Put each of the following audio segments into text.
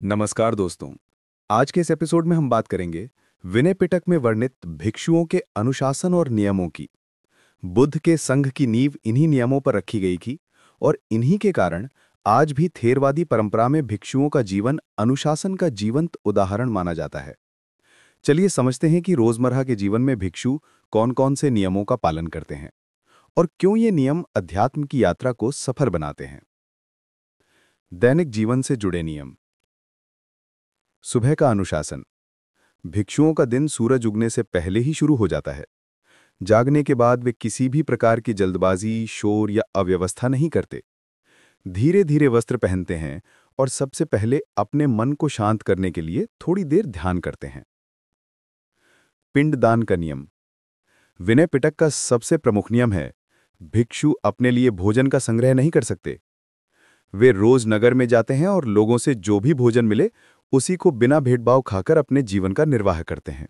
नमस्कार दोस्तों। आज के इस एपिसोड में हम बात करेंगे विनय पिटक में वर्णित भिक्षुओं के अनुशासन और नियमों की। बुद्ध के संघ की नींव इन्हीं नियमों पर रखी गई थी और इन्हीं के कारण आज भी थेरवादी परंपरा में भिक्षुओं का जीवन अनुशासन का जीवंत उदाहरण माना जाता है। चलिए समझते हैं कि रोजमर्रा के जीवन में भिक्षु कौन-कौन से नियमों का पालन करते हैं और क्यों ये नियम अध्यात्म की यात्रा को सफल बनाते हैं। दैनिक जीवन से जुड़े नियम। सुबह का अनुशासन। भिक्षुओं का दिन सूरज उगने से पहले ही शुरू हो जाता है। जागने के बाद वे किसी भी प्रकार की जल्दबाजी, शोर या अव्यवस्था नहीं करते। धीरे धीरे वस्त्र पहनते हैं और सबसे पहले अपने मन को शांत करने के लिए थोड़ी देर ध्यान करते हैं। पिंडदान का नियम। विनय पिटक का सबसे प्रमुख नियम है, भिक्षु अपने लिए भोजन का संग्रह नहीं कर सकते। वे रोज नगर में जाते हैं और लोगों से जो भी भोजन मिले उसी को बिना भेदभाव खाकर अपने जीवन का निर्वाह करते हैं।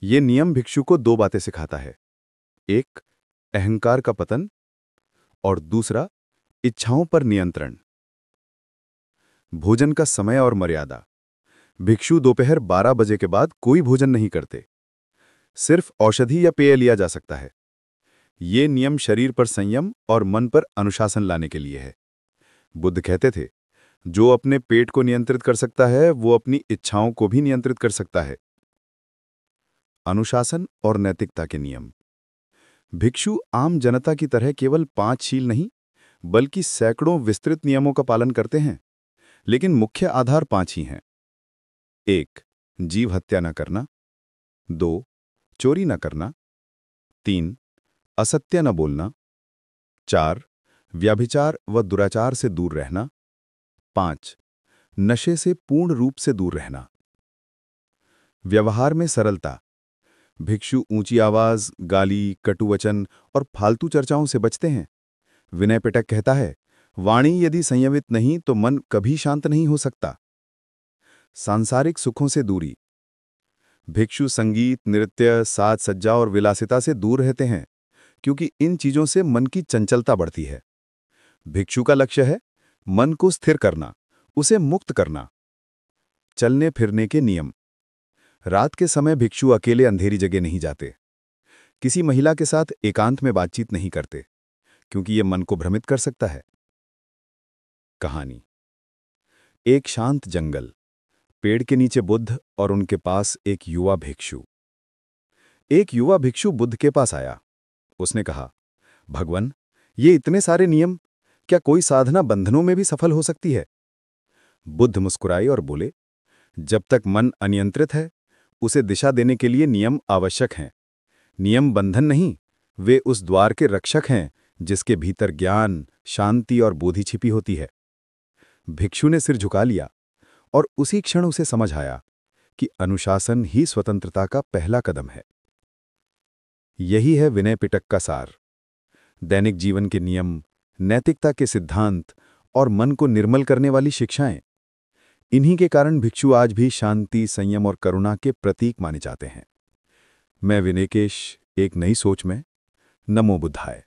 ये नियम भिक्षु को दो बातें सिखाता है। एक, अहंकार का पतन और दूसरा, इच्छाओं पर नियंत्रण। भोजन का समय और मर्यादा। भिक्षु दोपहर 12 बजे के बाद कोई भोजन नहीं करते। सिर्फ औषधि या पेय लिया जा सकता है। ये नियम शरीर पर संयम और मन पर अनुशासन लाने के लिए है। बुद्ध कहते थे, जो अपने पेट को नियंत्रित कर सकता है वो अपनी इच्छाओं को भी नियंत्रित कर सकता है। अनुशासन और नैतिकता के नियम। भिक्षु आम जनता की तरह केवल 5 शील नहीं बल्कि सैकड़ों विस्तृत नियमों का पालन करते हैं, लेकिन मुख्य आधार 5 ही हैं। 1, जीव हत्या न करना। 2, चोरी न करना। 3, असत्य न बोलना। 4, व्यभिचार व दुराचार से दूर रहना। 5, नशे से पूर्ण रूप से दूर रहना। व्यवहार में सरलता। भिक्षु ऊंची आवाज, गाली, कटुवचन और फालतू चर्चाओं से बचते हैं। विनय पिटक कहता है, वाणी यदि संयमित नहीं तो मन कभी शांत नहीं हो सकता। सांसारिक सुखों से दूरी। भिक्षु संगीत, नृत्य, साज सज्जा और विलासिता से दूर रहते हैं, क्योंकि इन चीजों से मन की चंचलता बढ़ती है। भिक्षु का लक्ष्य है मन को स्थिर करना, उसे मुक्त करना। चलने फिरने के नियम। रात के समय भिक्षु अकेले अंधेरी जगह नहीं जाते। किसी महिला के साथ एकांत में बातचीत नहीं करते, क्योंकि यह मन को भ्रमित कर सकता है। कहानी। एक शांत जंगल। पेड़ के नीचे बुद्ध और उनके पास एक युवा भिक्षु। एक युवा भिक्षु बुद्ध के पास आया। उसने कहा, भगवान, ये इतने सारे नियम, क्या कोई साधना बंधनों में भी सफल हो सकती है? बुद्ध मुस्कुराए और बोले, जब तक मन अनियंत्रित है उसे दिशा देने के लिए नियम आवश्यक हैं। नियम बंधन नहीं, वे उस द्वार के रक्षक हैं जिसके भीतर ज्ञान, शांति और बोधि छिपी होती है। भिक्षु ने सिर झुका लिया और उसी क्षण उसे समझ आया कि अनुशासन ही स्वतंत्रता का पहला कदम है। यही है विनय पिटक का सार। दैनिक जीवन के नियम, नैतिकता के सिद्धांत और मन को निर्मल करने वाली शिक्षाएं। इन्हीं के कारण भिक्षु आज भी शांति, संयम और करुणा के प्रतीक माने जाते हैं। मैं विनयकेश, एक नई सोच में। नमो बुद्धाय।